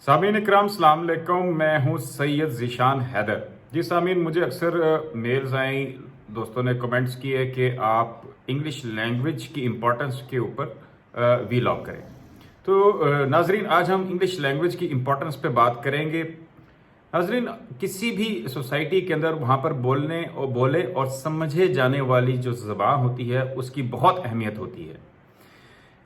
सामीन इकराम सलाम अलैकुम। मैं हूं सैयद ज़ीशान हैदर। जी सामीन, मुझे अक्सर मेल्स आई, दोस्तों ने कमेंट्स किए कि आप इंग्लिश लैंग्वेज की इम्पोर्टेंस के ऊपर वीलॉग करें। तो नाजरीन, आज हम इंग्लिश लैंग्वेज की इम्पोर्टेंस पे बात करेंगे। नाजरीन, किसी भी सोसाइटी के अंदर वहाँ पर बोले और समझे जाने वाली जो ज़बान होती है उसकी बहुत अहमियत होती है।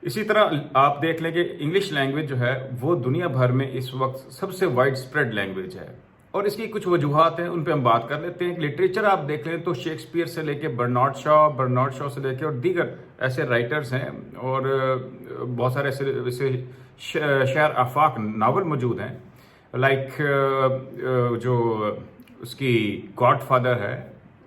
इसी तरह आप देख लें कि इंग्लिश लैंग्वेज जो है वो दुनिया भर में इस वक्त सबसे वाइड स्प्रेड लैंग्वेज है, और इसकी कुछ वजूहत हैं, उन पे हम बात कर लेते हैं। लिटरेचर आप देख लें तो शेक्सपियर से लेके बर्नार्ड शॉ से लेके और दीगर ऐसे राइटर्स हैं, और बहुत सारे ऐसे शायर आफाक नावल मौजूद हैं, लाइक जो उसकी गॉड फादर है,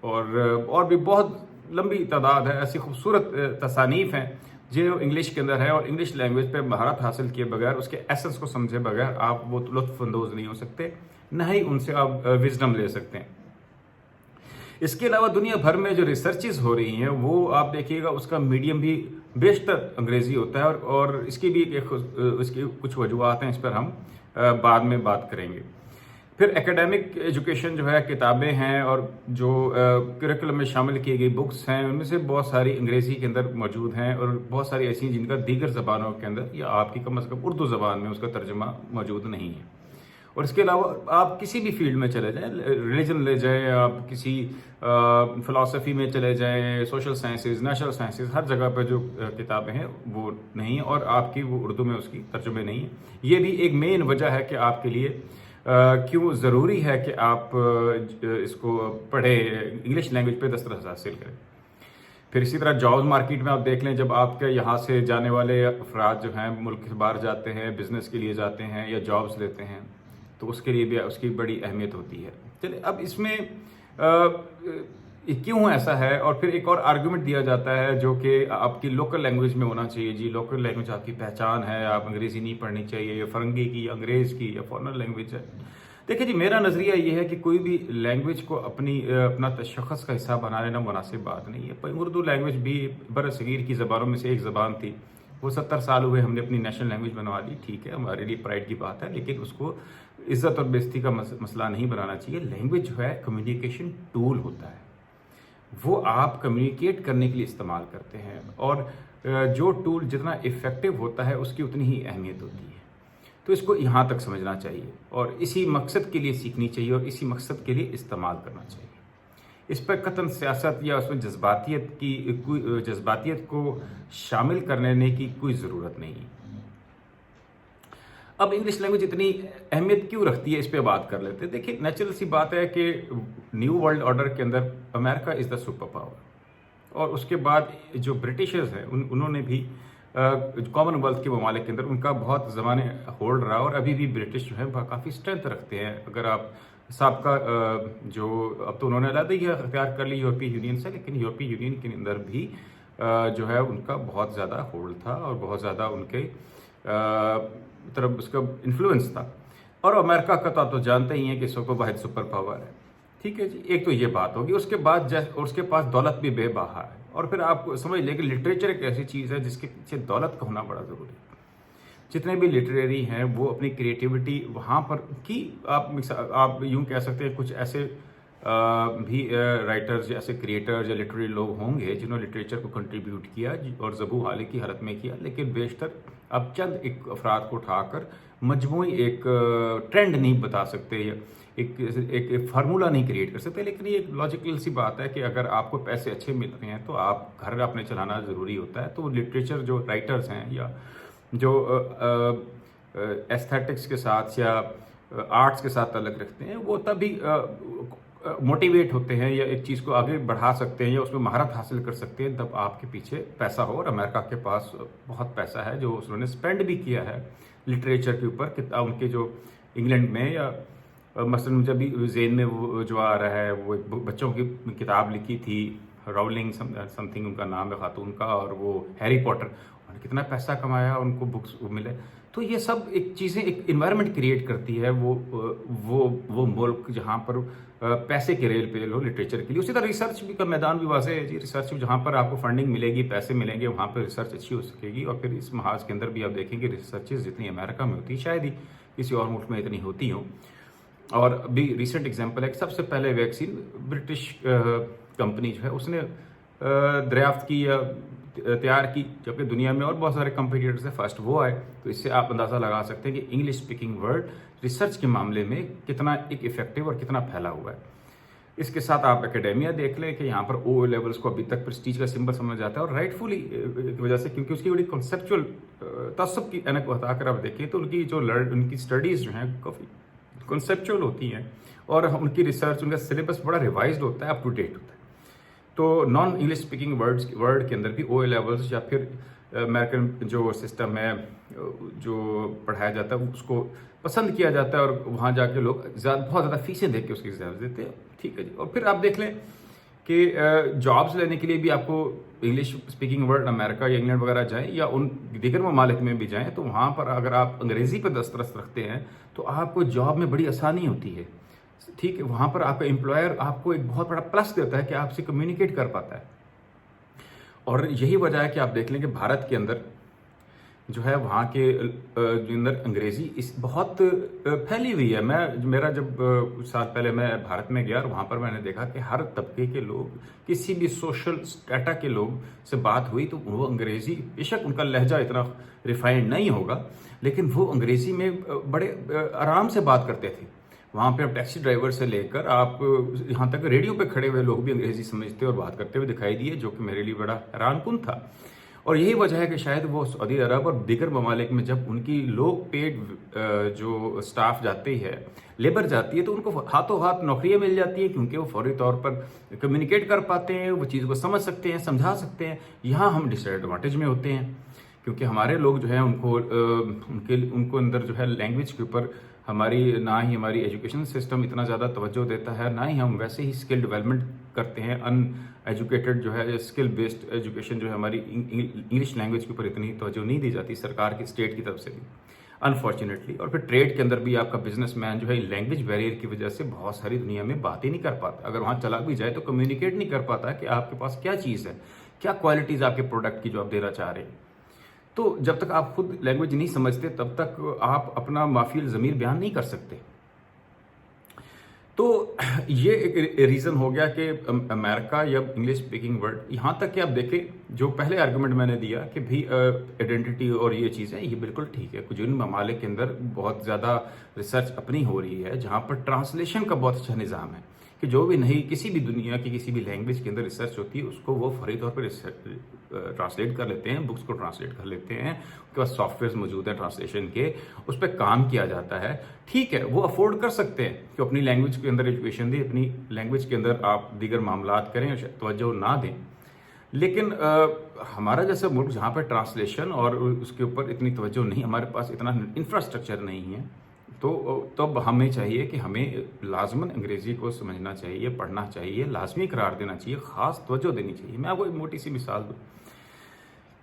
और भी बहुत लंबी तादाद है ऐसी खूबसूरत तसानीफ हैं जो इंग्लिश के अंदर है। और इंग्लिश लैंग्वेज पे महारत हासिल किए बगैर, उसके एसेंस को समझे बगैर आप वो लुत्फ अंदोज नहीं हो सकते, न ही उनसे आप विजडम ले सकते हैं। इसके अलावा दुनिया भर में जो रिसर्चेस हो रही हैं वो आप देखिएगा उसका मीडियम भी बेशतर अंग्रेजी होता है, और इसकी भी इसकी कुछ वजूहत हैं, इस पर हम बाद में बात करेंगे। फिर एकेडमिक एजुकेशन जो है, किताबें हैं और जो करिकुलम में शामिल की गई बुक्स हैं, उनमें से बहुत सारी अंग्रेज़ी के अंदर मौजूद हैं, और बहुत सारी ऐसी हैं जिनका दीगर ज़बानों के अंदर या आपकी कम अज़ कम उर्दू ज़बान में उसका तर्जुमा मौजूद नहीं है। और इसके अलावा आप किसी भी फील्ड में चले जाएं, रिलीजन ले जाएं, आप किसी फ़िलासफ़ी में चले जाएं, सोशल साइंसेज, नेचुरल साइंसेज, हर जगह पर जो किताबें हैं वो नहीं है, और आपकी वो उर्दू में उसकी तर्जुमे नहीं है। ये भी एक मेन वजह है कि आपके लिए क्यों ज़रूरी है कि आप इसको पढ़ें, इंग्लिश लैंग्वेज पे दस्तरस हासिल करें। फिर इसी तरह जॉब मार्केट में आप देख लें, जब आपके यहाँ से जाने वाले अफराद जो हैं मुल्क से बाहर जाते हैं, बिजनेस के लिए जाते हैं या जॉब्स लेते हैं, तो उसके लिए भी उसकी बड़ी अहमियत होती है। चलिए, अब इसमें क्यों ऐसा है, और फिर एक और आर्गूमेंट दिया जाता है जो कि आपकी लोकल लैंग्वेज में होना चाहिए। जी, लोकल लैंग्वेज आपकी पहचान है, आप अंग्रेज़ी नहीं पढ़नी चाहिए, या फरंगी की, अंग्रेज़ की, या फॉरेनर लैंग्वेज है। देखिए जी, मेरा नज़रिया ये है कि कोई भी लैंग्वेज को अपना तशख़्ख़ुस का हिस्सा बना लेना मुनासिब बात नहीं है। पर उर्दू लैंग्वेज भी बरसगीर की ज़बानों में से एक ज़बान थी, वो 70 साल हुए हमने अपनी नेशनल लैंग्वेज बनवा ली, ठीक है, हमारे लिए प्राइड की बात है, लेकिन उसको इज़्ज़त और बेइज्जती का मसला नहीं बनाना चाहिए। लैंग्वेज जो है कम्युनिकेशन टूल होता है, वो आप कम्युनिकेट करने के लिए इस्तेमाल करते हैं, और जो टूल जितना इफ़ेक्टिव होता है उसकी उतनी ही अहमियत होती है। तो इसको यहाँ तक समझना चाहिए, और इसी मकसद के लिए सीखनी चाहिए, और इसी मकसद के लिए इस्तेमाल करना चाहिए। इस पर कतन सियासत या उसमें जज्बातियत को शामिल करने की कोई ज़रूरत नहीं है। अब इंग्लिश लैंग्वेज इतनी अहमियत क्यों रखती है, इस पर बात कर लेते हैं। देखिए, नेचुरल सी बात है कि न्यू वर्ल्ड ऑर्डर के अंदर America is the super power, और उसके बाद जो ब्रिटिशर्स हैं उन्होंने भी कॉमनवेल्थ के ममालिक के अंदर उनका बहुत ज़माने होल्ड रहा, और अभी भी ब्रिटिश जो है वह काफ़ी स्ट्रेंथ रखते हैं। अगर आप सबका जो अब तो उन्होंने अलग ही अख्तियार कर ली यूरोपीय यूनियन से, लेकिन यूरोपीय यूनियन के अंदर भी जो है उनका बहुत ज़्यादा होल्ड था, और बहुत ज़्यादा उनके तरफ उसका इन्फ्लुएंस था। और अमेरिका का तो आप तो जानते ही हैं कि वाहिद सुपर पावर है, ठीक है जी। एक तो ये बात होगी, उसके बाद उसके पास दौलत भी बेबहा है, और फिर आप समझ लें कि लिटरेचर एक ऐसी चीज़ है जिसके पीछे दौलत का होना बड़ा ज़रूरी है। जितने भी लिटरेरी हैं वो अपनी क्रिएटिविटी वहाँ पर की, आप यूँ कह सकते हैं कुछ ऐसे भी राइटर्स या ऐसे क्रिएटर्स या लिटरेरी लोग होंगे जिन्होंने लिटरेचर को कंट्रीब्यूट किया और ज़बू हाली की हालत में किया, लेकिन बेशतर अब चंद एक अफराद को उठाकर मजमूई एक ट्रेंड नहीं बता सकते, या एक फार्मूला नहीं क्रिएट कर सकते। लेकिन ये एक लॉजिकल सी बात है कि अगर आपको पैसे अच्छे मिल रहे हैं तो आप घर अपने चलाना ज़रूरी होता है। तो लिटरेचर जो राइटर्स हैं या जो एस्थेटिक्स के साथ या आर्ट्स के साथ ताल्लुक़ रखते हैं, वो तभी मोटिवेट होते हैं या एक चीज़ को आगे बढ़ा सकते हैं या उसमें महारत हासिल कर सकते हैं, तब आपके पीछे पैसा हो। और अमेरिका के पास बहुत पैसा है जो उन्होंने स्पेंड भी किया है लिटरेचर के ऊपर। उनके जो इंग्लैंड में या मसलन मुझे अभी ज़ेन में वो जो आ रहा है, वो बच्चों की किताब लिखी थी, राउलिंग समथिंग उनका नाम है खातून का, और वो हैरी पॉटर, उन्होंने कितना पैसा कमाया, उनको बुक्स मिले। तो ये सब एक चीज़ें एक इन्वायरमेंट क्रिएट करती है वो मुल्क जहाँ पर पैसे के रेल पे लो लिटरेचर के लिए। उसी तरह रिसर्च भी का मैदान भी वाज़ेह है जी। रिसर्च जहाँ पर आपको फंडिंग मिलेगी, पैसे मिलेंगे, वहाँ पर रिसर्च अच्छी हो सकेगी। और फिर इस महाज के अंदर भी आप देखेंगे रिसर्चेज जितनी अमेरिका में होती है शायद ही किसी और मुल्क में इतनी होती हों। और अभी रिसेंट एग्जांपल है कि सबसे पहले वैक्सीन ब्रिटिश कंपनी जो है उसने दरियाफ्त की या तैयार की, जबकि दुनिया में और बहुत सारे कंपटीटर्स हैं, फर्स्ट वो आए। तो इससे आप अंदाज़ा लगा सकते हैं कि इंग्लिश स्पीकिंग वर्ल्ड रिसर्च के मामले में कितना एक इफेक्टिव और कितना फैला हुआ है। इसके साथ आप एकेडेमिया देख लें कि यहाँ पर ओ लेवल्स को अभी तक प्रेस्टीज का सिंबल समझा जाता है, और राइटफुली की वजह से, क्योंकि उसकी बड़ी कॉन्सेप्चुअल तसब की ऐनक बताकर आप देखें तो उनकी स्टडीज़ जो हैं काफ़ी कॉन्सेप्चुअल होती हैं, और उनकी रिसर्च, उनका सिलेबस बड़ा रिवाइज्ड होता है, अप टू डेट होता है। तो नॉन इंग्लिश स्पीकिंग वर्ड के अंदर भी ओ लेवल्स या फिर अमेरिकन जो सिस्टम है जो पढ़ाया जाता है उसको पसंद किया जाता है, और वहाँ जाके लोग बहुत ज़्यादा फीसें दे के उसकी एग्जाम देते हैं। ठीक है जी। और फिर आप देख लें कि जॉब्स लेने के लिए भी आपको इंग्लिश स्पीकिंग वर्ल्ड अमेरिका या इंग्लैंड वगैरह जाएं या उन दीगर ममालिक में भी जाएं, तो वहाँ पर अगर आप अंग्रेज़ी पर दस्तरस रखते हैं तो आपको जॉब में बड़ी आसानी होती है। ठीक है, वहाँ पर आपका एम्प्लॉयर आपको एक बहुत बड़ा प्लस देता है कि आपसे कम्युनिकेट कर पाता है। और यही वजह है कि आप देख लें कि भारत के अंदर जो है वहाँ के अंदर अंग्रेज़ी इस बहुत फैली हुई है। मेरा जब कुछ साल पहले मैं भारत में गया और वहाँ पर मैंने देखा कि हर तबके के लोग, किसी भी सोशल स्टेटा के लोग से बात हुई तो वो अंग्रेज़ी, बेशक उनका लहजा इतना रिफाइंड नहीं होगा, लेकिन वो अंग्रेज़ी में बड़े आराम से बात करते थे। वहाँ पे आप टैक्सी ड्राइवर से लेकर आप यहाँ तक रेडियो पे खड़े हुए लोग भी अंग्रेज़ी समझते और बात करते हुए दिखाई दिए, जो कि मेरे लिए बड़ा हैरानकुन था। और यही वजह है कि शायद वो सऊदी अरब और दीगर ममालिक में जब उनकी लो पेड जो स्टाफ जाती है, लेबर जाती है, तो उनको हाथों हाथ नौकरियाँ मिल जाती हैं, क्योंकि वो फौरी तौर पर कम्युनिकेट कर पाते हैं, वो चीज़ को समझ सकते हैं, समझा सकते हैं। यहाँ हम डिसएडवांटेज में होते हैं, क्योंकि हमारे लोग जो है उनको अंदर जो है लैंग्वेज के ऊपर ना ही हमारी एजुकेशन सिस्टम इतना ज़्यादा तवज्जो देता है, ना ही हम वैसे ही स्किल डेवलपमेंट करते हैं। अनएजुकेटेड जो है, स्किल बेस्ड एजुकेशन जो है हमारी इंग्लिश लैंग्वेज के ऊपर इतनी तवज्जो नहीं दी जाती सरकार की, स्टेट की तरफ से भी, अनफॉर्चुनेटली। और फिर ट्रेड के अंदर भी आपका बिजनेसमैन जो है लैंग्वेज बैरियर की वजह से बहुत सारी दुनिया में बात ही नहीं कर पाता। अगर वहाँ चला भी जाए तो कम्युनिकेट नहीं कर पाता कि आपके पास क्या चीज़ है, क्या क्वालिटीज़ आपके प्रोडक्ट की जो आप देना चाह रहे हैं। तो जब तक आप खुद लैंग्वेज नहीं समझते तब तक आप अपना माफिल ज़मीर बयान नहीं कर सकते। तो ये एक रीज़न हो गया कि अमेरिका या इंग्लिश स्पीकिंग वर्ल्ड, यहाँ तक कि आप देखें जो पहले आर्गुमेंट मैंने दिया कि भी आइडेंटिटी और ये चीज़ें, ये बिल्कुल ठीक है। कुछ जिन ममालिक के अंदर बहुत ज़्यादा रिसर्च अपनी हो रही है, जहाँ पर ट्रांसलेशन का बहुत अच्छा निज़ाम है कि जो भी नहीं, किसी भी दुनिया की किसी भी लैंग्वेज के अंदर रिसर्च होती है उसको वो फौरी तौर पर ट्रांसलेट कर लेते हैं, बुक्स को ट्रांसलेट कर लेते हैं, उसके बाद सॉफ्टवेयर मौजूद हैं ट्रांसलेशन के, उस पर काम किया जाता है। ठीक है, वो अफोर्ड कर सकते हैं कि अपनी लैंग्वेज के अंदर एजुकेशन दें, अपनी लैंग्वेज के अंदर आप दीगर मामलात करें, तवज्जो ना दें। लेकिन हमारा जैसा मुल्क जहाँ पर ट्रांसलेशन और उसके ऊपर इतनी तवज्जो नहीं, हमारे पास इतना इंफ्रास्ट्रक्चर नहीं है, तो तब हमें चाहिए कि हमें लाजमन अंग्रेज़ी को समझना चाहिए, पढ़ना चाहिए, लाजमी करार देना चाहिए, ख़ास तवज्जो देनी चाहिए। मैं आपको एक मोटी सी मिसाल दूँ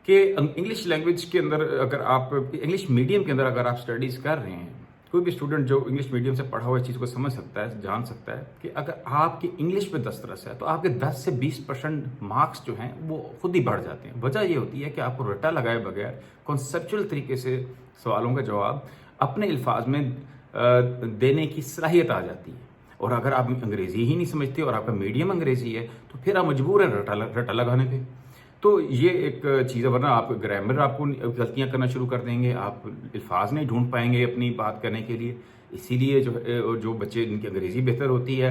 कि इंग्लिश लैंग्वेज के अंदर अगर आप इंग्लिश मीडियम के अंदर अगर आप स्टडीज़ कर रहे हैं, कोई भी स्टूडेंट जो इंग्लिश मीडियम से पढ़ा हुआ चीज़ को समझ सकता है, जान सकता है कि अगर आपकी इंग्लिश पे दस्तरस है तो आपके 10 से 20% मार्क्स जो हैं वो खुद ही बढ़ जाते हैं। वजह ये होती है कि आपको रट्टा लगाए बगैर कॉन्सेप्चुअल तरीके से सवालों का जवाब अपने अल्फाज में देने की सलाहियत आ जाती है। और अगर आप अंग्रेज़ी ही नहीं समझते और आपका मीडियम अंग्रेज़ी है तो फिर आप मजबूर हैं रट्टा लगाने पे। तो ये एक चीज़ है, वरना आप ग्रामर आपको गलतियां करना शुरू कर देंगे, आप अल्फाज नहीं ढूंढ पाएंगे अपनी बात करने के लिए। इसीलिए जो बच्चे जिनकी अंग्रेज़ी बेहतर होती है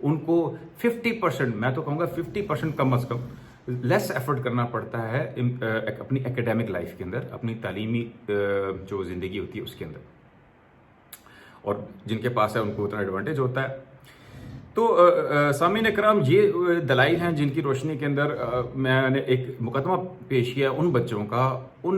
उनको 50%, मैं तो कहूँगा 50% कम अज़ कम लेस एफर्ट करना पड़ता है अपनी एकेडमिक लाइफ के अंदर, अपनी तालीमी जो ज़िंदगी होती है उसके अंदर, और जिनके पास है उनको उतना एडवांटेज होता है। तो सामीन इकराम, ये दलाइल हैं जिनकी रोशनी के अंदर मैंने एक मुकदमा पेश किया उन बच्चों का, उन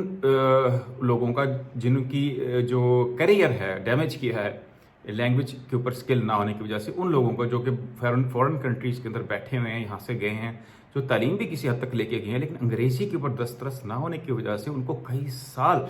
लोगों का जिनकी जो करियर है डैमेज किया है लैंग्वेज के ऊपर स्किल ना होने की वजह से, उन लोगों को जो कि फॉरेन कंट्रीज़ के अंदर बैठे हुए हैं, यहाँ से गए हैं, जो तालीम भी किसी हद तक लेके गए हैं, लेकिन अंग्रेज़ी के ऊपर दस्तरस ना होने की वजह से उनको कई साल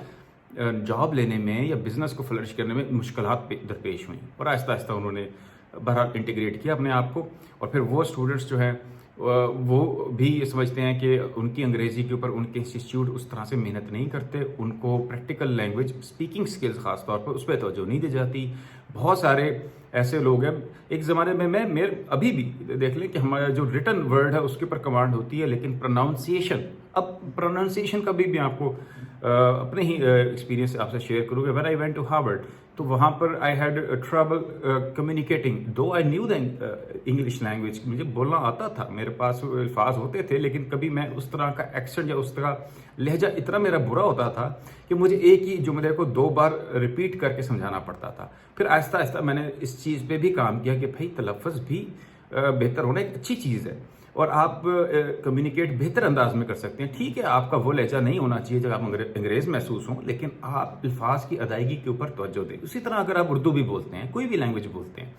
जॉब लेने में या बिज़नेस को फ्लरिश करने में मुश्किलात दरपेश हुई। और आहिस्ता आहिस्ता उन्होंने बहरहाल इंटीग्रेट किया अपने आप को, और फिर वो स्टूडेंट्स जो हैं وہ بھی یہ سمجھتے ہیں کہ ان کی انگریزی کے اوپر ان کے انسٹیٹیوٹ اس طرح سے محنت نہیں کرتے، ان کو پریکٹیکل لینگویج اسپیکنگ سکلز خاص طور پر اس پہ توجہ نہیں دی جاتی۔ بہت سارے ایسے لوگ ہیں، ایک زمانے میں ابھی بھی دیکھ لیں کہ ہمارا جو ریٹن ورڈ ہے اس کے اوپر کمانڈ ہوتی ہے، لیکن پروناؤنسیشن، اب پروناؤنسیشن کا بھی میں آپ کو اپنے ہی ایکسپیرینس سے آپ سے شیئر کروں گا۔ When I went to Harvard, تو وہاں پر I had trouble communicating, though I knew the English language, مجھے بولنا آتا تھا، میرے پاس الفاظ ہوتے تھے، لیکن کبھی میں اس طرح کا ایکسنٹ یا اس طرح لہجہ اتنا میرا برا ہوتا تھا کہ مجھے ایک ہی جملے کو 2 بار ریپیٹ کر کے سمجھانا پڑتا تھا۔ پھر آہستہ آہستہ میں نے اس چیز پہ بھی کام کیا کہ بھائی تلفظ بھی بہتر ہونا ایک اچھی چیز ہے، اور آپ کمیونیکیٹ بہتر انداز میں کر سکتے ہیں۔ ٹھیک ہے، آپ کا وہ لہجہ نہیں ہونا چاہیے جب آپ انگریز محسوس ہوں، لیکن آپ الفاظ کی ادائیگی کے اوپر توجہ دیں۔ اسی طرح اگر آپ اردو بھی بولتے ہیں، کوئی بھی لینگویج بولتے ہیں،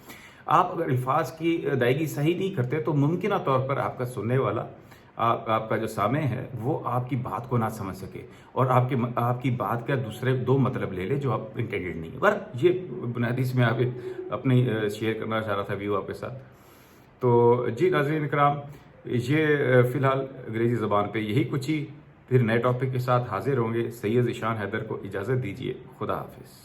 آپ اگر الفاظ کی ادائیگی صحیح نہیں کرتے تو ممکنہ طور پر آپ کا سننے والا، آپ کا جو سامع ہے، وہ آپ کی بات کو نہ سمجھ سکے، اور آپ کی بات کا دوسرے 2 مطلب لے لے جو آپ انٹینڈیڈ نہیں ہے۔ پر یہ بنیادی سے میں آپ اپنی شیئر کرنا چاہ رہا تھا ویو آپ کے ساتھ۔ تو جی ناظرین کرام، یہ فی الحال انگریزی زبان پہ یہی کچھ ہی، پھر نئے ٹاپک کے ساتھ حاضر ہوں گے۔ سید ذیشان حیدر کو اجازت دیجیے، خدا حافظ۔